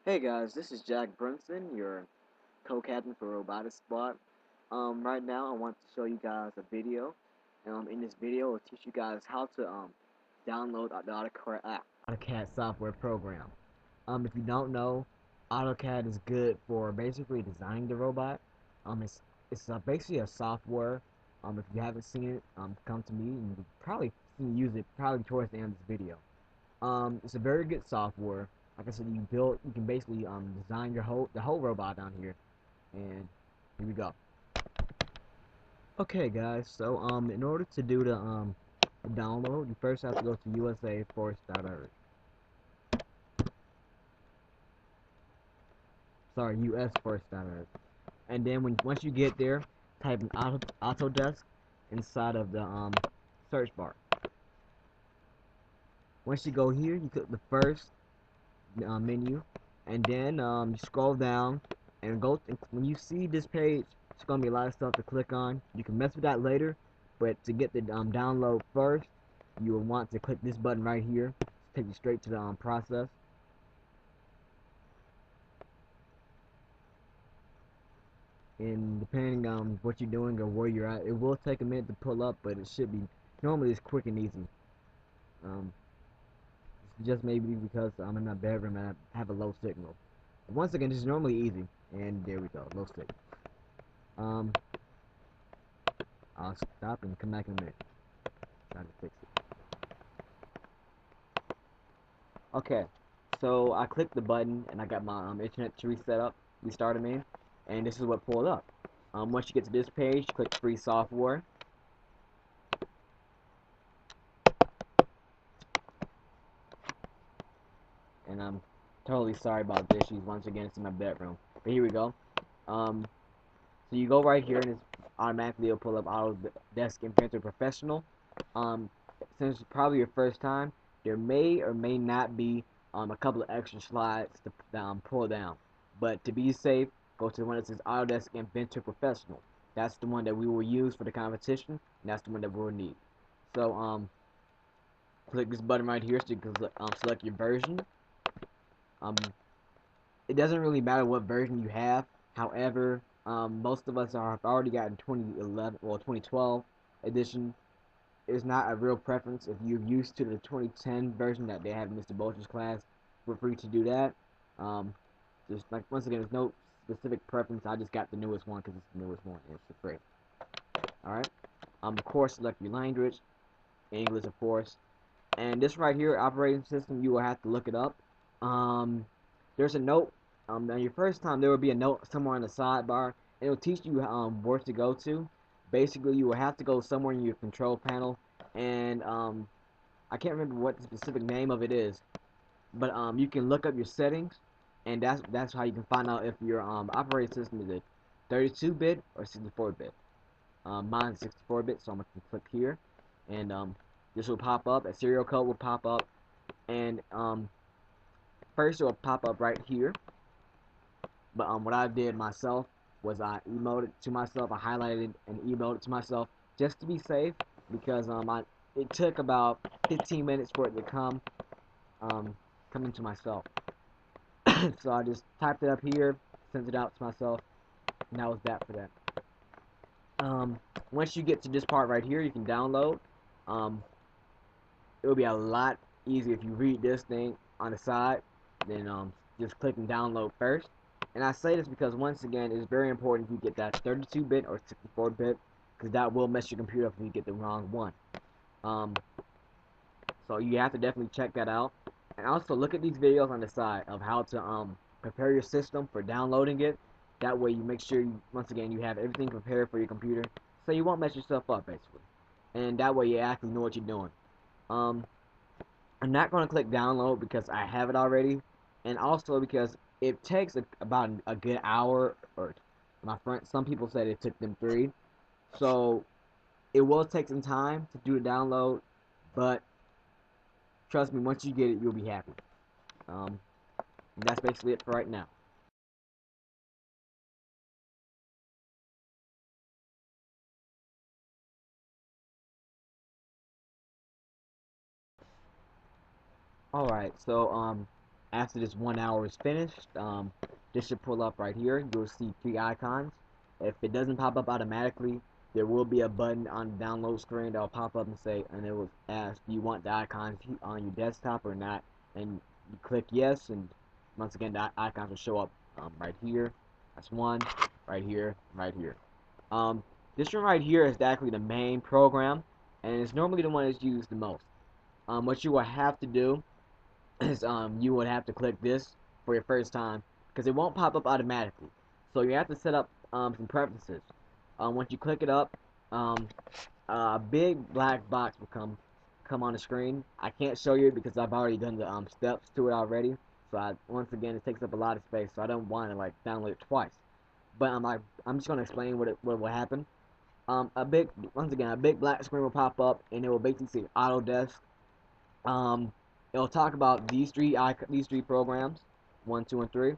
Hey guys, this is Jack Brunson, your co-captain for Robotics Squad. Right now I want to show you guys a video. In this video, I'll teach you guys how to download the AutoCAD software program. If you don't know, AutoCAD is good for basically designing the robot. It's basically a software. If you haven't seen it, come to me and you probably use it probably towards the end of this video. It's a very good software. Like I said, you can basically design the whole robot down here, and here we go. Okay, guys. So in order to do the download, you first have to go to usaforce.org. Sorry, usforce.org. And then once you get there, type in Autodesk inside of the search bar. Once you go here, you click the first menu, and then you scroll down and when you see this page, it's gonna be a lot of stuff to click on. You can mess with that later, but to get the download first, you will want to click this button right here to take you straight to the process. And depending on what you're doing or where you're at, it will take a minute to pull up, but it should be normally it's quick and easy. um, just maybe because I'm in my bedroom and I have a low signal. Once again, this is normally easy, and there we go, low signal. um, I'll stop and come back in a minute. Try to fix it. Okay, so I clicked the button and I got my internet to restart them in, and this is what pulled up. Once you get to this page, click free software. And I'm totally sorry about this. She's once again it's in my bedroom. But here we go. So you go right here and it's automatically it'll pull up Autodesk Inventor Professional. Since it's probably your first time, there may or may not be a couple of extra slides to pull down. But to be safe, go to the one that says Autodesk Inventor Professional. That's the one that we will use for the competition, and that's the one that we'll need. So click this button right here so you can select your version. Um, it doesn't really matter what version you have. However, most of us have already gotten 2011 or 2012 edition. It's not a real preference. If you're used to the 2010 version that they have in Mr. Bolter's class, feel free to do that. Just like once again, there's no specific preference. I just got the newest one because it's the newest one and it's for free. All right. Of course, select your language, English, of course. And this right here, operating system, you will have to look it up. There's a note. On your first time, there will be a note somewhere on the sidebar. It will teach you where to go to. Basically, you will have to go somewhere in your control panel, and I can't remember what the specific name of it is, but you can look up your settings, and that's how you can find out if your operating system is a 32-bit or 64-bit. Mine's 64-bit, so I'm gonna click here, and this will pop up. A serial code will pop up, and first it will pop up right here. But what I did myself was I emoted to myself. I highlighted and emoted it to myself just to be safe because it took about 15 minutes for it to come into myself. So I just typed it up here, sent it out to myself, and that was that for that. Once you get to this part right here, you can download. It will be a lot easier if you read this thing on the side than just clicking download first. And I say this because once again, it's very important if you get that 32-bit or 64-bit, because that will mess your computer up if you get the wrong one. So you have to definitely check that out. And also look at these videos on the side of how to prepare your system for downloading it. That way you make sure, once again, you have everything prepared for your computer, so you won't mess yourself up, basically. And that way you actually know what you're doing. I'm not going to click download because I have it already, and also because it takes about a good hour, or some people said it took them 3, so it will take some time to do the download, but trust me, once you get it, you'll be happy. That's basically it for right now. Alright, so After this 1 hour is finished, this should pull up right here. You'll see 3 icons. If it doesn't pop up automatically, there will be a button on the download screen that will pop up and say, and it will ask, do you want the icons on your desktop or not? And you click yes, and once again, the icons will show up right here. That's one, right here, right here. This one right here is actually the main program, and it's normally the one that's used the most. What you will have to do is you would have to click this for your first time because it won't pop up automatically. So you have to set up some preferences. Once you click it up, a big black box will come on the screen. I can't show you because I've already done the steps to it already. So once again, it takes up a lot of space, so I don't want to like download it twice. But I'm just gonna explain what will happen. Once again, a big black screen will pop up, and it will basically say Autodesk. Um, it'll talk about these three programs, 1, 2, and 3,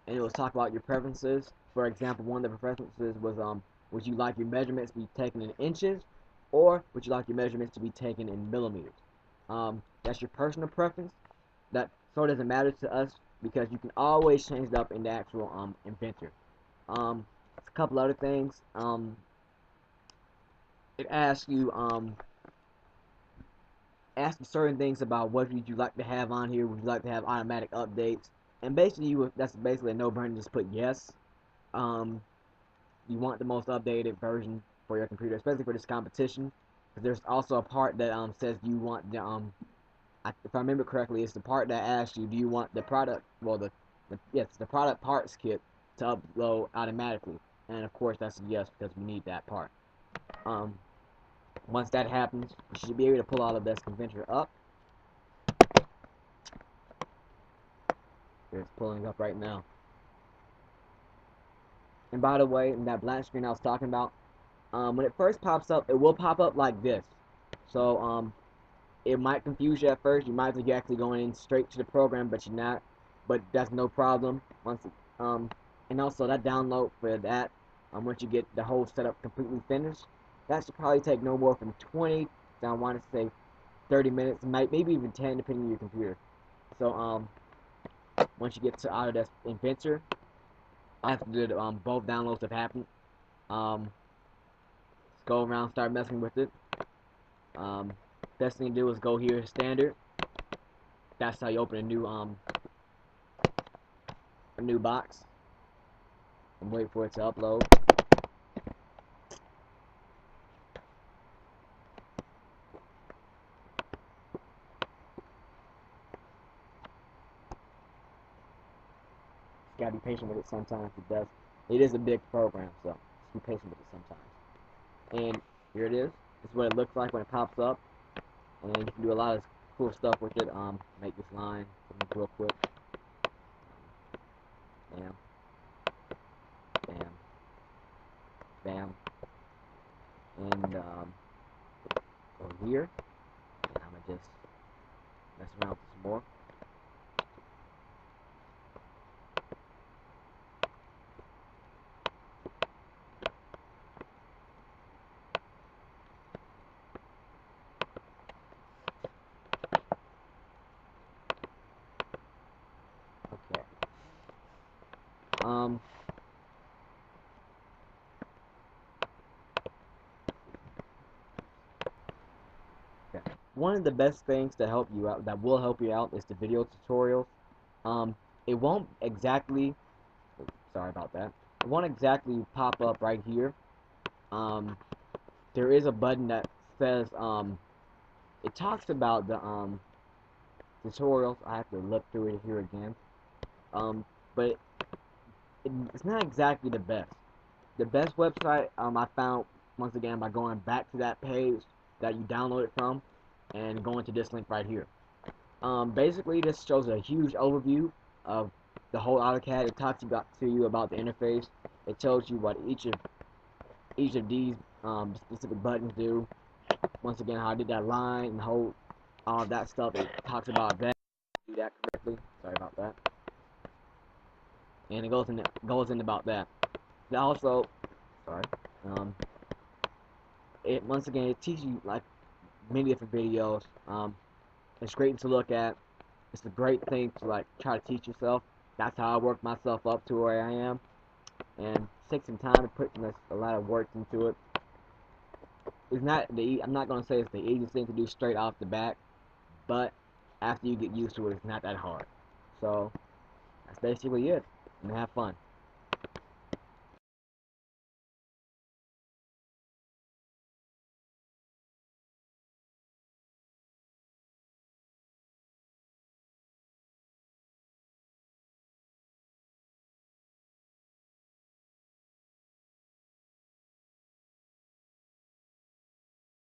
and it will talk about your preferences. For example, one of the preferences was would you like your measurements to be taken in inches, or would you like your measurements to be taken in millimeters? That's your personal preference. That sort of doesn't matter to us because you can always change it up in the actual inventor. A couple other things. It asks you certain things about what would you like to have on here. Would you like to have automatic updates? And basically, that's basically a no-brainer. Just put yes. Um, you want the most updated version for your computer, especially for this competition. Because there's also a part that says you want the if I remember correctly, it's the part that asks you, do you want the product? Well, the product parts kit to upload automatically. And of course, that's a yes because we need that part. Um, Once that happens, you should be able to pull Autodesk Inventor up. It's pulling up right now. And by the way, in that black screen I was talking about, when it first pops up, it will pop up like this. So it might confuse you at first. You might think you're actually going in straight to the program, but you're not. But that's no problem. And also that download for that, once you get the whole setup completely finished, that should probably take no more than 20 to, I want to say 30 minutes, maybe even 10 depending on your computer. So once you get to Autodesk Inventor, after both downloads have happened, go around, start messing with it. Best thing to do is go here, standard. That's how you open a new box and wait for it to upload. You gotta be patient with it sometimes. It is a big program, so just be patient with it sometimes. And here it is. This is what it looks like when it pops up. And you can do a lot of cool stuff with it. Make this line real quick. Bam. Bam. Bam. And over here, and I'm gonna just mess around with some more. Okay. Okay. One of the best things to help you out, that will help you out, is the video tutorials. It won't exactly, sorry about that. It won't exactly pop up right here. There is a button that says, it talks about the tutorials. I have to look through it here again. But it's not exactly the best. The best website I found, once again, by going back to that page that you downloaded from and going to this link right here. Basically, this shows a huge overview of the whole AutoCAD. It talks to you about the interface. It tells you what each of these specific buttons do. Once again, how I did that line and all of that stuff. It talks about that. Do that correctly. Sorry about that. And it goes in about that. It also, sorry. Once again, it teaches you like many different videos. It's great to look at. It's a great thing to like try to teach yourself. That's how I worked myself up to where I am, and take some time to put a lot of work into it. It's not I'm not gonna say it's the easiest thing to do straight off the bat, but after you get used to it, it's not that hard. So that's basically it. And have fun.